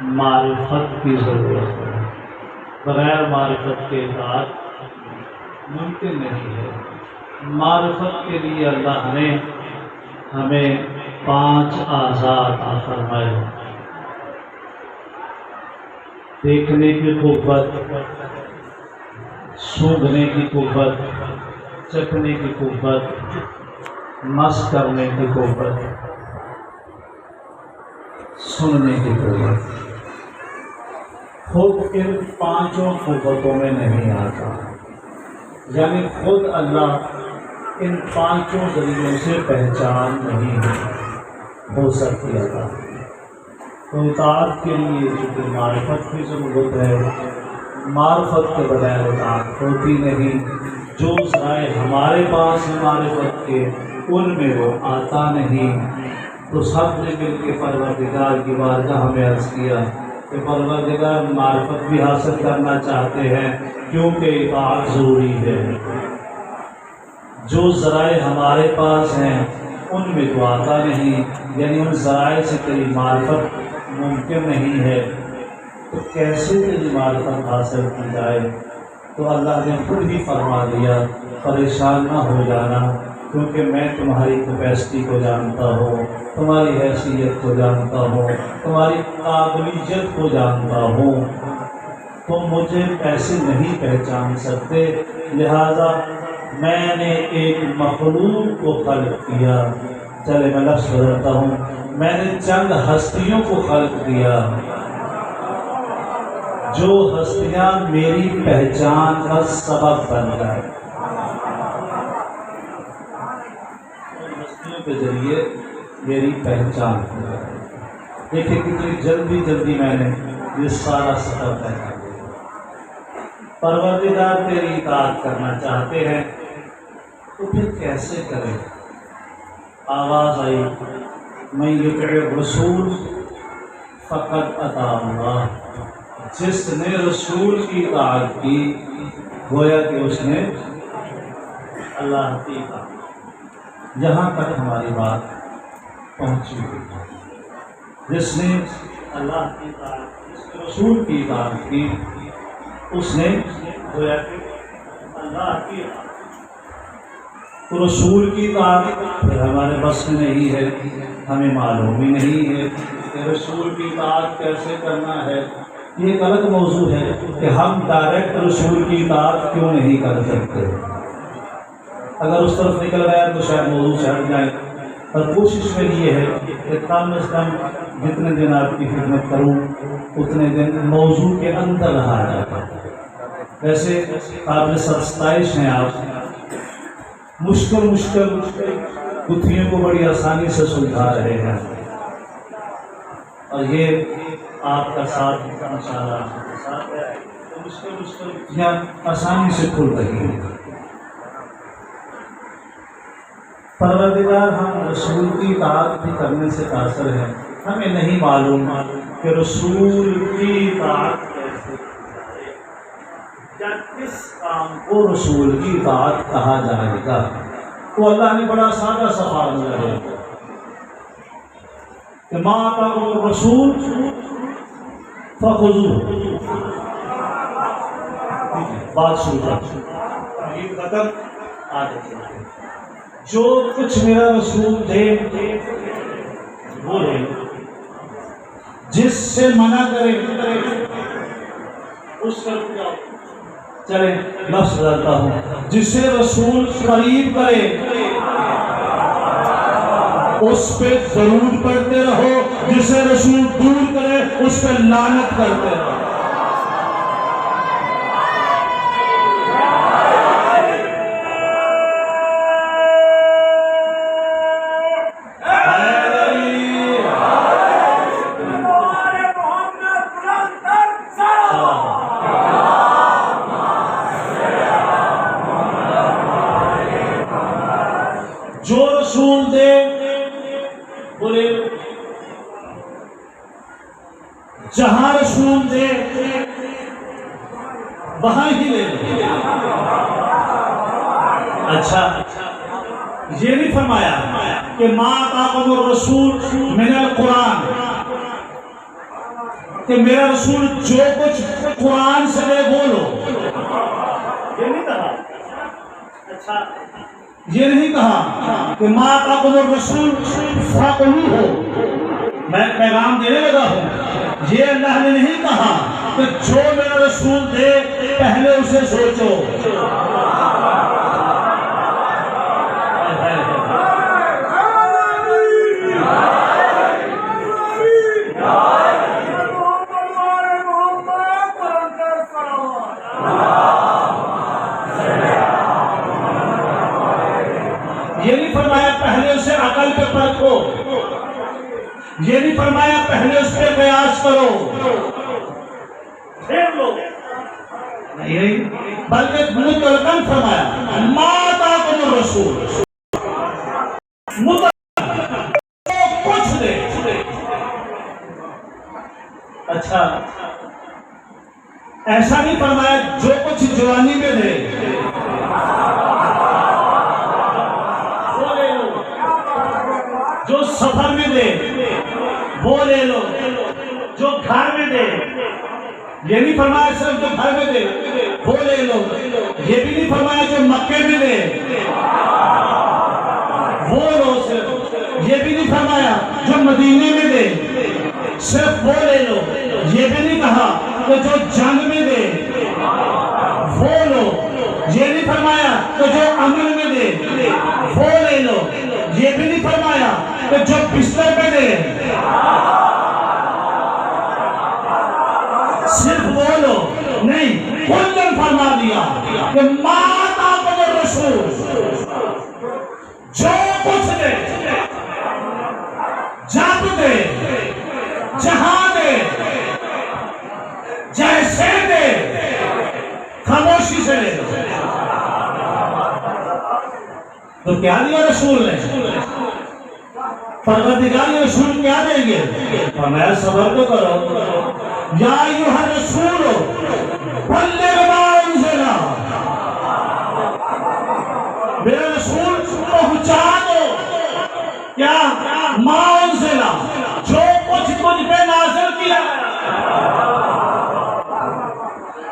मारिफत की ज़रूरत है। बगैर मारिफत के इताअत मुमकिन नहीं है। मारिफत के लिए अल्लाह ने हमें 5 आज़ाद फरमाए। देखने की क़ुव्वत, सूंघने की क़ुव्वत, चखने की क़ुव्वत, मस करने की क़ुव्वत, सुनने की क़ुव्वत। खुद इन 5 क़ुव्वतों में नहीं आता, यानी खुद अल्लाह इन 5 ज़रियों से पहचान नहीं हो सकती अल्लाह। तो इताअत के लिए चूँकि मारिफत की ज़रूरत है, मारिफत के बगैर इताअत होती नहीं। जो ज़राए हमारे पास है मारिफत के, उनमें वो आता नहीं। तो सब ने मिल के परवरदिगार की बारगाह में अर्ज़ किया कि परवरदिगार मारिफत भी हासिल करना चाहते हैं, क्योंकि इताअत ज़रूरी है। जो ज़राए हमारे पास हैं उनमें तो आता नहीं, यानी उन ज़राए से तेरी मारिफत मुमकिन नहीं है। तो कैसे तेरी मारिफत हासिल की जाए? तो अल्लाह ने खुद ही फरमा दिया, परेशान ना हो जाना, क्योंकि मैं तुम्हारी कैपेसिटी को जानता हूँ, तुम्हारी हैसियत को जानता हूँ, तुम्हारी काबिलियत को जानता हूँ। तुम मुझे ऐसे नहीं पहचान सकते, लिहाजा मैंने एक मखलूक को खल्क़ किया। चले मैं लफ्ज़ बदलता हूँ, मैंने चंद हस्तियों को खल्क़ किया, जो हस्तियाँ मेरी पहचान का सबब बन जाए। हस्तियों के ज़रिए मेरी पहचान हो जाए। देखिए कितनी जल्दी जल्दी मैंने ये सारा सफ़र तय कर दिया। परवरदिगार तेरी इताअत करना चाहते हैं तो फिर कैसे करें? आवाज़ आई, मैं युतिअ रसूल फ़क़द अता अल्लाह। जिसने रसूल की इताअत की, गोया कि उसने अल्लाह की इताअत। यहाँ तक हमारी बात पहुँची हुई है। जिसने अल्लाह की इताअत, जिसने रसूल की इताअत की, उसने गोया कि अल्लाह की इताअत। तो रसूल की इताअत फिर हमारे बस में नहीं है, हमें मालूम ही नहीं है कि रसूल की इताअत कैसे करना है। ये एक अलग मौजू है कि हम डायरेक्ट रसूल की इताअत क्यों नहीं कर सकते। अगर उस तरफ निकल गया तो शायद मौजू से हट जाए, पर कोशिश मेरी ये है कि कम से कम जितने दिन आपकी खिदमत करूं उतने दिन मौजू के अंदर रहा जाता। वैसे काबिल सताइश हैं आप, मुश्किल गुत्थियों को बड़ी आसानी से सुलझा रहे हैं, और ये आपका साथ इंशाअल्लाह तो मुश्किल गुत्थियाँ आसानी से खुल रही हैं। परवरदिगार हम रसूल की इताअत भी करने से कासिर हैं। हमें नहीं मालूम कि रसूल की इताअत कैसे या किस काम को रसूल की इताअत कहा जाएगा। तो अल्लाह ने बड़ा सादा सा फार्मूला दिया कि मा अताकुम रसूल फखुज़ूहु। बात शुरू खत्म, आगे जो कुछ मेरा रसूल दे वो ले, जिससे मना करे उस तरफ जाओ। चले लफ्ज़ बदलता हूँ, जिसे रसूल करीब करे उस पे दरूद पढ़ते रहो, जिसे रसूल दूर करे उस पे लानत करते रहो। जो रसूल दे बोले, जहां रसूल दे वहां ही ले। अच्छा, ये नहीं फरमाया कि मा अताकुम रसूल मिनल कुरान, कि मेरा रसूल जो कुछ कुरान से दे बोलो, ये नहीं कहा। अच्छा, ये नहीं कहा कि माँ का कुमर रसूल फाकुलू हो, मैं पैगाम देने लगा हूँ। ये अल्लाह ने नहीं कहा कि जो मेरा रसूल दे पहले उसे सोचो। ये नहीं फरमाया पहले उसे अकल पे परखो, ये नहीं फरमाया पहले उस पर प्रयास करो फिर लो, नहीं, बल्कि मुतलकन फरमाया माता को रसूल कुछ दे। अच्छा, ऐसा नहीं फरमाया जो कुछ जवानी में दे जो सफर में दे वो ले लो, जो घर में दे, ये नहीं फरमाया सिर्फ जो घर में दे वो ले लो, ये भी नहीं फरमाया जो मक्के में दे वो लो सिर्फ, ये भी नहीं फरमाया जो मदीने में दे सिर्फ वो ले लो, ये भी नहीं कहा कि जो जंग में दे वो लो, ये नहीं फरमाया कि जो अमल में दे वो ले लो, ये भी नहीं फरमाया कि जो बिस्तर पे दे सिर्फ वो लो, नहीं, कुल्लन फरमा दिया कि माता को रसूल जो कुछ दे, जब दे, जहां दे, जैसे दे, खामोशी से ले। तो क्या दिया रसूल ने? परवरदिगार रसूल क्या देंगे? मैं सबर तो करो, या अय्युहा रसूल बल्लिग मा उनज़िला, मेरा रसूल पहुंचा दो क्या मा उनज़िला, जो कुछ तुझ पे नाज़िल किया।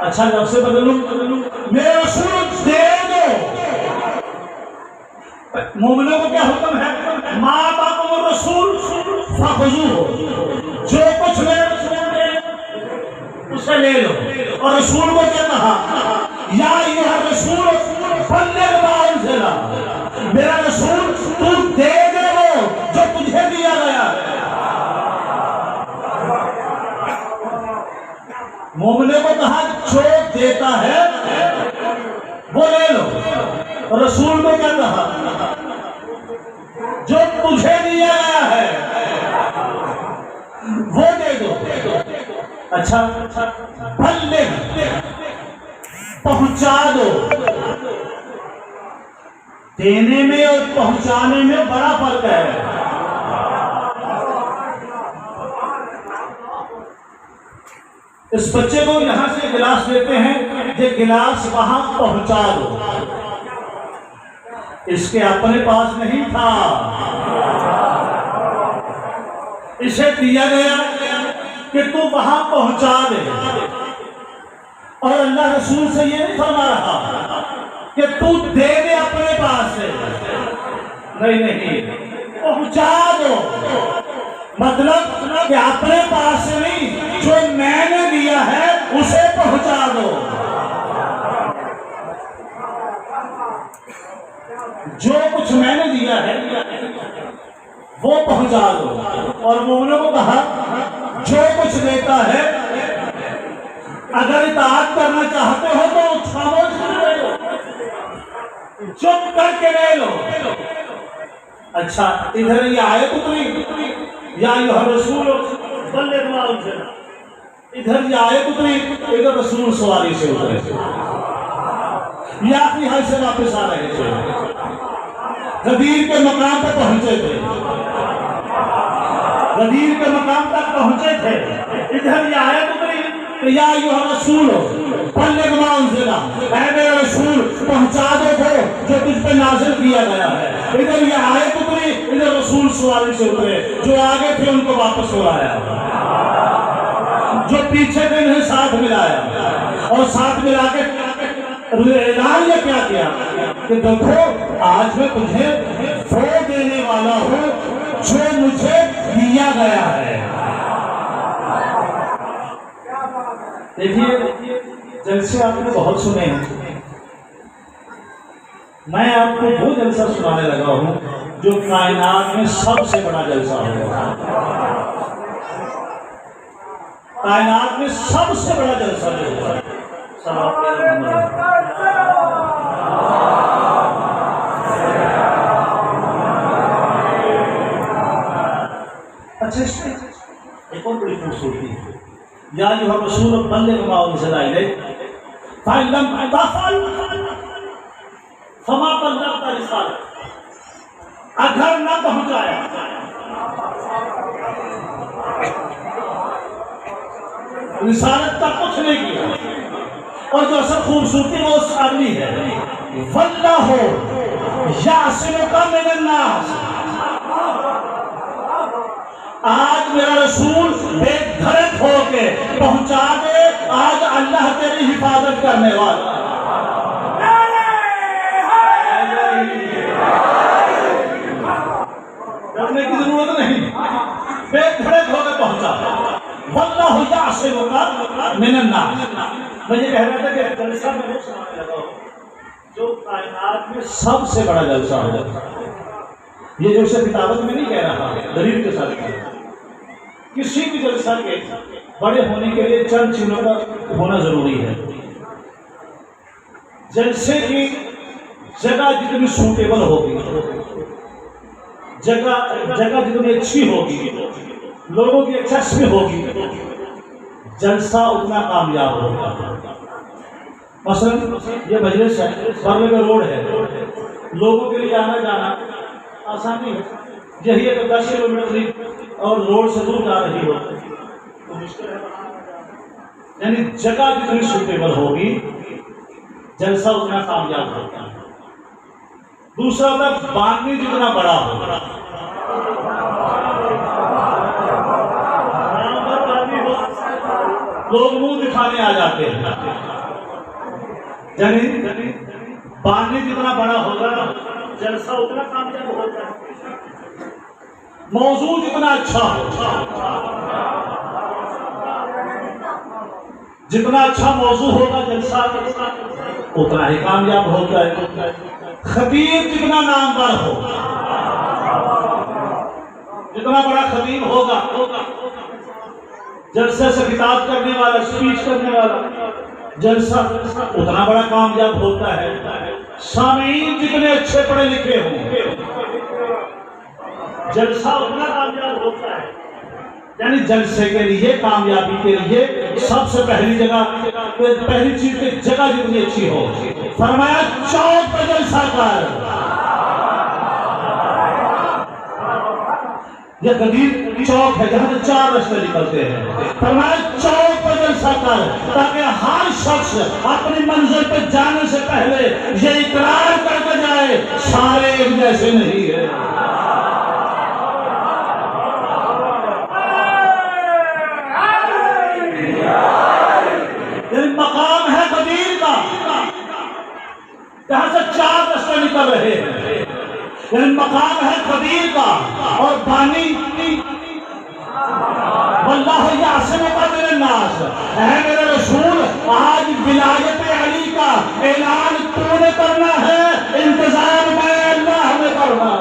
अच्छा, लफ्ज़ से बदलूं, मेरा रसूल दे दो। मोमिनों को क्या हुक्म है? माँ बाप और रसूल फखुज़ू हो, जो कुछ मेरे रसूल दे उसे ले लो। और रसूल को क्या कहा? या अय्युहा रसूल बल्लिग मा उनज़िला, मेरा रसूल तू दे दे वो जो तुझे दिया गया। मोमिनों को कहा जो देता है वो ले लो। रसूल को क्या कहा? जो तुझे दिया गया है वो दे दो। अच्छा, बल्ले पहुंचा दो। देने में और पहुंचाने में बड़ा फर्क है। इस बच्चे को यहां से गिलास देते हैं, ये गिलास वहां पहुंचा दो। इसके अपने पास नहीं था, इसे दिया गया कि तू वहां पहुंचा दे। और अल्लाह रसूल से ये नहीं फरमा रहा कि तू दे दे अपने पास से, नहीं नहीं, पहुंचा दो। मतलब कि अपने पास से नहीं, जो मैंने दिया है उसे पहुंचा दो। जो कुछ मैंने दिया है वो पहुंचा दो। और मोमिनों को कहा जो कुछ देता है अगर इताअत करना चाहते हो तो खामोश ले लो, चुप करके ले लो। अच्छा, इधर ये आयत उतरी, या अय्युहा रसूल बल्लिग मा उनज़िला, इधर ये आयत उतरी, इधर रसूल सवारी से उतरे थे, या अपनी हल से वापस आ रहे थे, गदीर के मकाम पर पहुंचे थे, गदीर के मकाम तक पहुंचे थे। इधर ये आयत उतरी, या अय्युहा रसूल बल्लिग मा उनज़िला, ऐ मेरा रसूल पहुंचा दो जो तुझ पे नाज़िल किया गया है। इधर ये आयत उतरी, इधर रसूल सवारी से उतरे, जो आगे थे उनको वापस बुलाया। जो पीछे दिन है साथ मिलाया और साथ मिला के ऐलान ये क्या किया कि देखो आज मैं तुझे वो देने वाला हूं जो मुझे दिया गया है। देखिए जलसे आपने बहुत सुने हैं, मैं आपको वो जलसा सुनाने लगा हूं जो कायनात में सबसे बड़ा जलसा होगा। कायनात में सबसे बड़ा जलसा जो होगा अच्छा एक और बड़ी खूबसूरती है या जो हम रसूल बल्ले फमा बल्लगता रिसालत, अगर न पहुंचाया रिसालत का कुछ नहीं किया। और जो असल खूबसूरती वो उस आदमी है वल्लाहु यासिमुका मिनन नास, आज मेरा रसूल बेधड़क होके पहुंचा दे, आज अल्लाह तेरी हिफाजत करने वाला। डरने की जरूरत नहीं, बेधड़क होकर पहुंचा वल्लाहु यासिमुका मिनन नास। मैं ये कह रहा था कि जलसा में वो सुनाने लगा जो कायनात में सबसे बड़ा जलसा हो जाता है। ये जो उसे किताबत में नहीं कह रहा, दलील के साथ किसी भी जलसा के बड़े होने के लिए चंद चीजों का होना जरूरी है। जलसे की जगह जितनी सूटेबल होगी, जगह जितनी अच्छी होगी, लोगों की एक्सेस में होगी, जलसा उतना कामयाब होगा। मसलन ये मजलिस है, बगल में रोड है, लोगों के लिए आना जाना आसानी है। यही अगर 10 किलोमीटर और रोड से दूर जा रही हो तो मुश्किल है। यानी जगह जितनी सूटेबल होगी जलसा उतना कामयाब होगा। दूसरा तक बांधनी जितना बड़ा होगा, लोग मुंह दिखाने आ जाते हैं। यानी बांधनी जितना बड़ा होगा जलसा उतना कामयाब होता है। मौजू जितना अच्छा हो, जितना अच्छा मौजू होगा जलसा उतना ही कामयाब होता है। खतीब जितना नामवर हो, जितना बड़ा खतीब होगा, जलसे से खिताब करने वाला, स्पीच करने वाला, जलसा उतना बड़ा कामयाब होता है। सामीन जितने अच्छे पढ़े लिखे होंगे जलसा उतना कामयाब होता है। यानी जलसे के लिए, कामयाबी के लिए सबसे पहली चीज की जगह जितनी अच्छी हो। फरमाया चौक पर जलसा कर। यह गदीर चौक है जहां से 4 रास्ते निकलते हैं। फरमाया चौक पर जलसा कर ताकि हर शख्स अपनी मंजिल पर जाने से पहले ये इकरार करके जाए सारे एक जैसे नहीं है। मकाम है गदीर का जहां से 4 रास्ते निकल रहे हैं। मकाम है गदीर का और पानी वल्लाहु यासिमुका मिनन नास। है मेरे रसूल, आज विलायत अली का ऐलान तूने करना है, इंतजाम मैं अल्लाह में करना।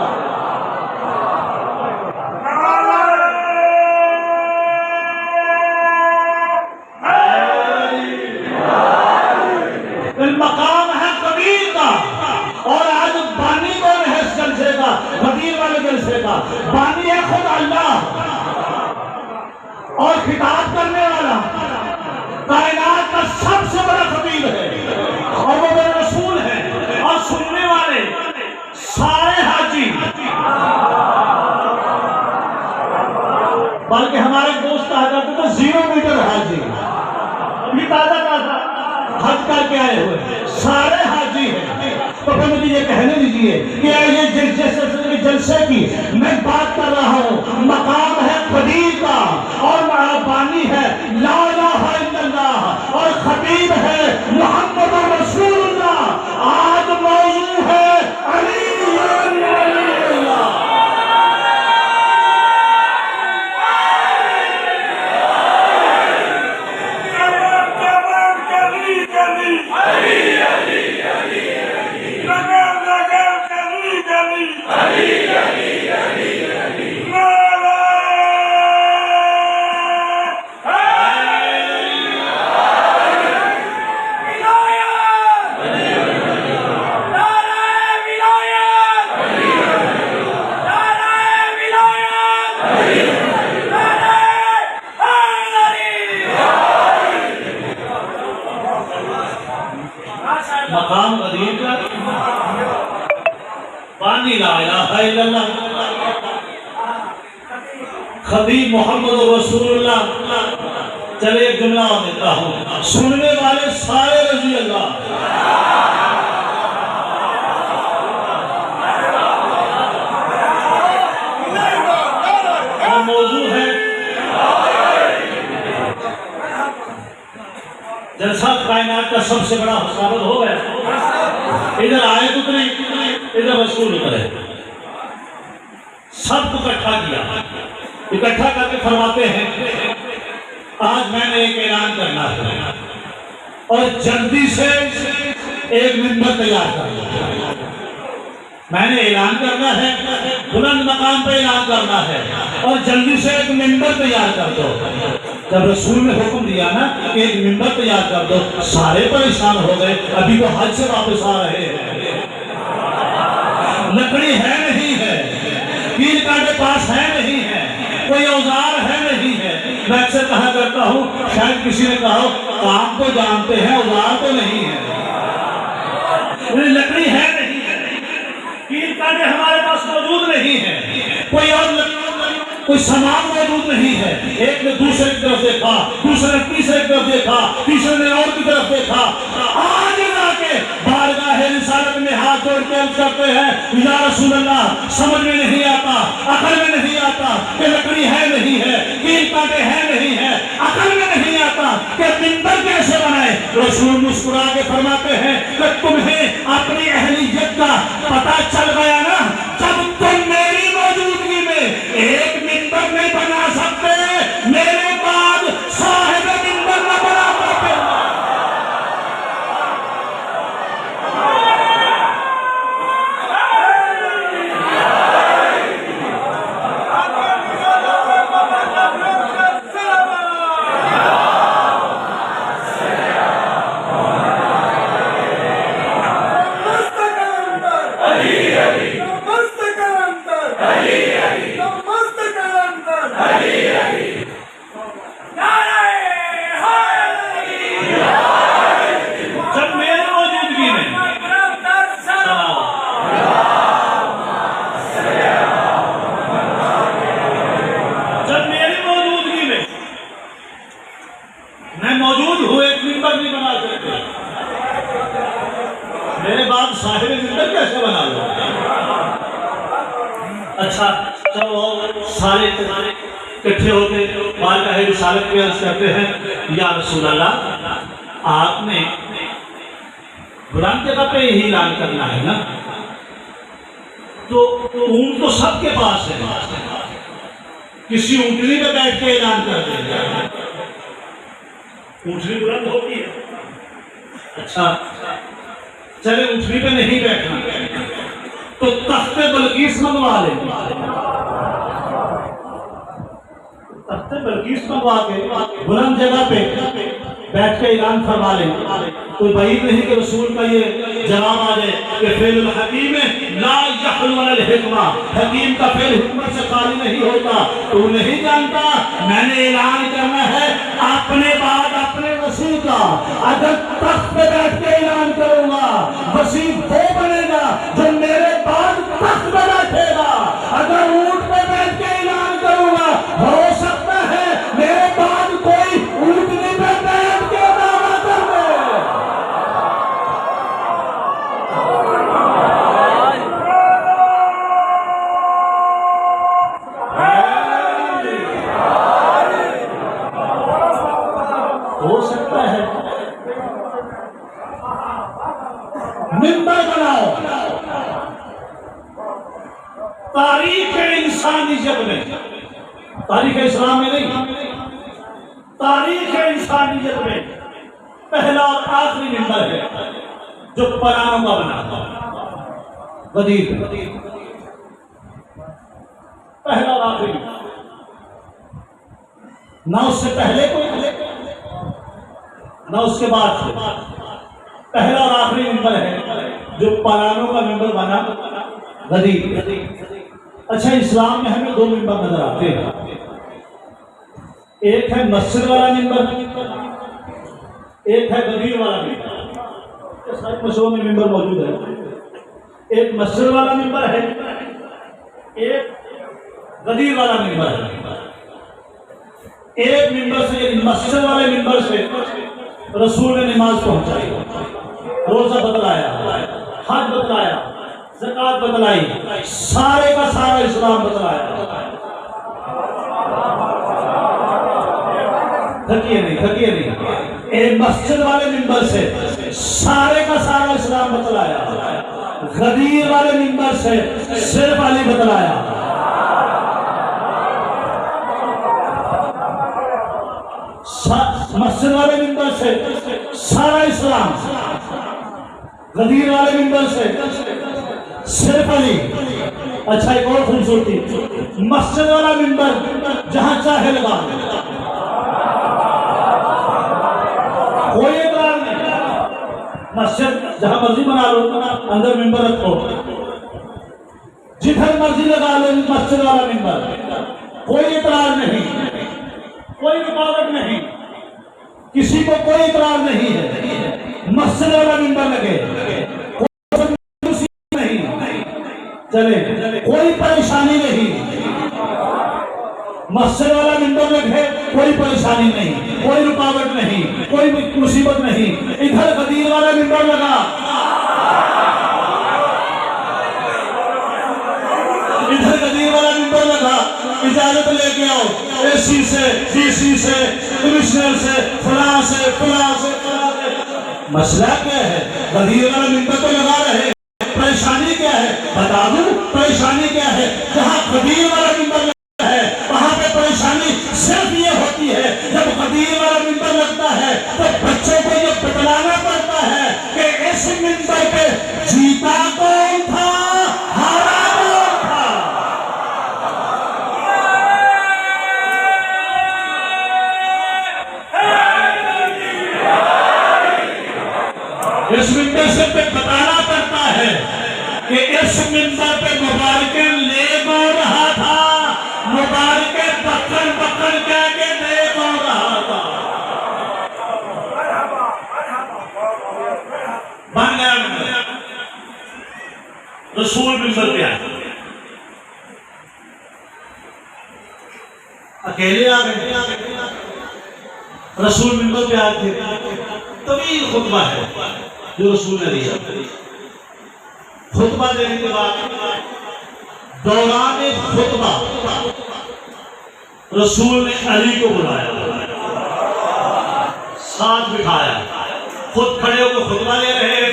मकाम है कबीर का और आज बानी कौन है इस जलसे का, कबीर वाले जलसे का? बानी है खुद अल्लाह और खिताब करने वाला कायनात का सबसे बड़ा कबीर है और वो मेरे रसूल है। और सुनने वाले सारे हाजी, बल्कि हमारे दोस्त कहा करते तो 0 मीटर हाजी, अभी ताजा हज करके आए हुए सारे हाजी हैं। तो फिर मुझे ये कहने दीजिए कि ये जलसे की मैं बात कर रहा हूँ, मकाम है कबीर का और बानी है ला मकाम गदीर का पानी ला इलाहा इल्लल्लाह खदीम मोहम्मद रसूलुल्लाह। चले एक जुमला और देता हूँ, सुनने वाले सारे रजी अल्लाह। और मौजूद है जलसा कायनात का सबसे बड़ा साबित हो गया। इधर आए तो नहीं, इधर रसूल उतरे, सबको इकट्ठा किया, इकट्ठा करके फरमाते हैं आज मैंने एक ऐलान करना है और जल्दी से एक मिंबर तैयार करना। मैंने ऐलान करना है, बुलंद मकाम पे ऐलान करना है और जल्दी से एक मिंबर तैयार कर दो। जब रसूल ने हुक्म दिया ना एक मिंबर तैयार कर दो, सारे परेशान हो गए। अभी तो हज से वापस आ रहे हैं, लकड़ी है नहीं है, पीर कांटे पास है नहीं है, कोई औजार है नहीं है। मैं अक्सर कहा करता हूँ, शायद किसी ने कहा काम तो जानते हैं औजार तो नहीं है, लकड़ी है नहीं है, पीर कांटे हमारे पास मौजूद नहीं है, कोई सामान मौजूद नहीं है। एक ने दूसरे की तरफ देखा, दूसरे ने तीसरे की तरफ देखा, तीसरे ने और की तरफ देखा। आज जाके बारगाह रिसालत में हाथ जोड़ के अर्ज करते हैं या रसूल अल्लाह, समझ में नहीं आता, अकल में नहीं आता कि लकड़ी है नहीं है, कील कांटे है नहीं है, अकल में नहीं आता कि मिंबर कैसे बनाए। रसूल मुस्कुरा के फरमाते हैं कि तुम्हें अपनी अहलियत का पता चल गया ना जब तुम मेरी मौजूदगी में एक मिंबर नहीं बना सकते, मेरे बाद साहिब मिंबर न बना पाते। अच्छा चलो सारे इकट्ठे होते बारगाह रिसालत में अर्ज करते हैं या रसूल अल्लाह, आपने बुलंद जगह पे ही ऐलान करना है ना, तो ऊंट तो सबके पास है, किसी ऊंटनी पे बैठ के ऐलान कर देंगे, ऊंटनी बुलंद होती है। अच्छा चले ऊंटनी पे नहीं बैठना तो तख्ते बल्कीस मंगवा लेंगे, तख्ते बल्कीस मंगवा के बुलंद जगह पे बैठ के ऐलान फरमा लेंगे। कोई वही नहीं कि रसूल का ये जवाब आ जाए कि फेल हकीम ला यखलुल हिकमा, हकीम का फेल हिकमत से खाली नहीं होता। तू नहीं जानता मैंने ऐलान करना है अपने बाद अपने वसी का। अगर तख्त पे बैठ के ऐलान करूंगा वसी वो बनेगा जो मेरे बाद तख्त पे बैठेगा। अगर ऊंट पे बैठ के ऐलान करूंगा हो सकता है मेरे बाद कोई ऊंटनी पे बैठ के दावा कर दे। हो सकता है मिंबर बनाओ। तारीख इंसानियत में, तारीख इस्लाम में नहीं, तारीख इंसानियत में पहला और आखिरी मिंबर है जो परानों का बना गदीर, पहला और आखिरी, ना उससे पहले कोई ना उसके बाद से, पहला और आखिरी मिंबर है जो परानों का मिंबर बना गदीर। अच्छा इस्लाम में हमें दो मिंबर नजर आते हैं, एक है मस्जिद वाला मिंबर, एक है गदीर वाला मिंबर। सारे मशहूर में मिंबर मौजूद है। एक मस्जिद वाला मिंबर है, एक गदीर वाला मिंबर है। एक मिंबर से, मस्जिद वाले मिंबर से रसूल ने नमाज पहुंचाई, रोजा बतलाया, हज बतलाया, ज़कात बतलाई, सारे का सारा इस्लाम बतलाया। थकिए नहीं। एक मस्जिद वाले मिंबर से सारे का सारा इस्लाम बतलाया, गदीर वाले मिंबर से सिर्फ अली बतलाया। मस्जिद वाले मिंबर से सारा इस्लाम, गदीर वाले मिंबर से सिर्फ अली। अच्छा, एक और खूबसूरती, मस्जिद वाला मिंबर जहां चाहे लगा, कोई एतराज नहीं। मस्जिद जहां मर्जी बना लो, अंदर मिंबर रखो, जिधर मर्जी लगा लो मस्जिद वाला मिंबर, कोई एतराज नहीं, कोई रुकावट नहीं, किसी को कोई इतराज नहीं है। मस्जिद वाला मिंबर लगे, कोई नहीं चले, कोई परेशानी नहीं। मस्जिद वाला मिंबर लगे, कोई परेशानी नहीं, कोई रुकावट नहीं, कोई मुसीबत नहीं। इधर गदीर वाला मिंबर लगा, इधर गदीर वाला मिंबर लगा, इजाजत लेके आओ एसी से, डीसी से, कमिश्नर से, फलां से। मसला क्या है? गदीर वाला मिंबर तो लगा रहे, परेशानी क्या है बता दूं? परेशानी क्या है? जहां गदीर वाला मिंबर लगता है वहां पे परेशानी सिर्फ ये होती है, जब गदीर वाला मिंबर लगता है तो बच्चों को ये बतलाना पड़ता है कि इस मिंबर पे जीता कौन था, हारा कौन था। इस मिंबर से पे बताना पड़ता है कि इस मिंबर पे मुबारक ले कौन रहा था, मुबारक पकड़ कह के ले कौन रहा था। बन गया मिंबर, रसूल मिंबर पे आए, अकेले आ गए। रसूल मिंबर पे आए थे, तवील खुतबा है जो रसूल ने दिया। खुतबा देने के बाद दौरान खुतबा रसूल ने अली को बुलाया, साथ बिठाया, खुद खड़े होकर खुतबा दे रहे हैं,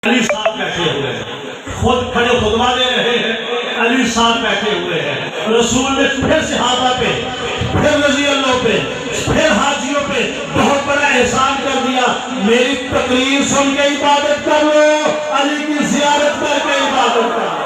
अली साथ बैठे हुए हैं। खुद खड़े खुतबा दे रहे हैं, अली साथ बैठे हुए हैं। रसूल ने फिर सहाबा पे, फिर रज़ी अल्लाह पे, फिर हाजियों पे बहुत बड़ा एहसान कर दिया। मेरी तकरीर सुन के इबादत कर लो, अली की ज़ियारत करके इबादत कर लो।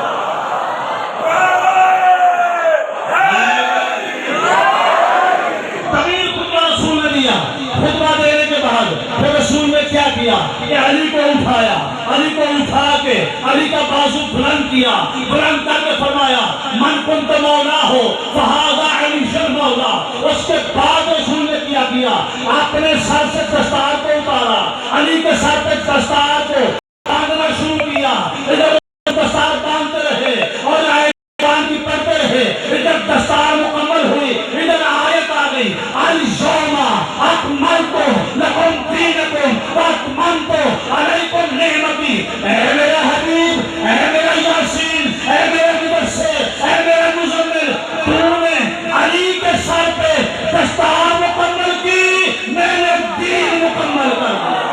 तवील खुतबा रसूल ने दिया। खुतबा देने के बाद फिर रसूल ने क्या किया कि अली को उठाया, अली को उठा के अली का बाजू बुलंद किया, बुलंद करके फरमाया मन कुंत मौला हो फहादा अली शर मौला। उसके बाद रसूल ने क्या किया, अपने सर से दस्तार को उतारा, अली के सर पे दस्तार को बांधना शुरू किया। इधर दस्तार बांधते रहे और आयत की पढ़ते रहे। इधर दस्तार मुकम्मल हुई, इधर आयत आ गई, अल यौमा अकमलतु लकुम दीनकुम व अतममतु अलैकुम निअमती। ऐ मेरा हबीब, ऐ मेरा यासीन, ऐ मेरा मुदस्सिर, ऐ मेरा मुज़म्मिल, तूने अली के सर पे दस्तार मुकम्मल की, मैंने दीन मुकम्मल कर दिया।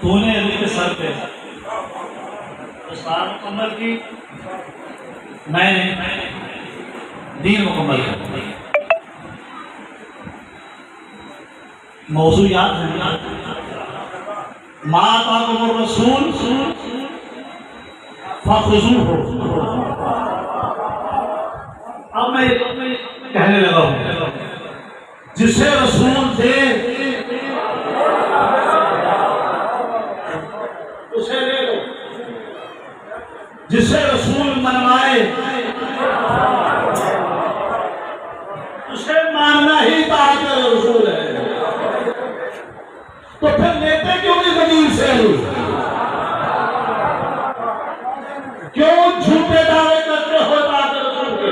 तूने अली के सर पे दस्तार मुकम्मल की, मैंने दीन मुकम्मल कर दी। मौजू याद है, माता को रसूल फखुजूहु, मैं कहने लगा हूं, जिसे रसूल दे उसे ले लो, जिसे रसूल मनवाए उसे मानना ही ताक़त रसूल है। तो फिर लेते क्यों नहीं गदीर से? क्यों झूठे दावे करते हो ताक़त रसूल के?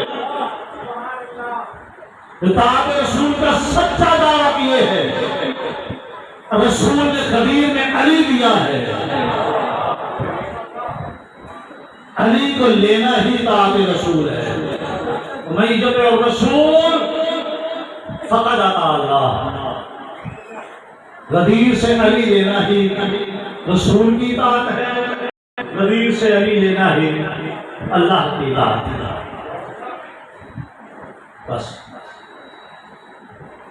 ताक़त रसूल का सच्चा दावा किए है, रसूल ने खदीर में अली दिया है, अली को लेना ही ताक़त रसूल है। मैं जब रसूल फकद अता अल्लाह, गदीर से अली लेना ही रसूल की इताअत है, गदीर से अली लेना ही अल्लाह की इताअत है। बस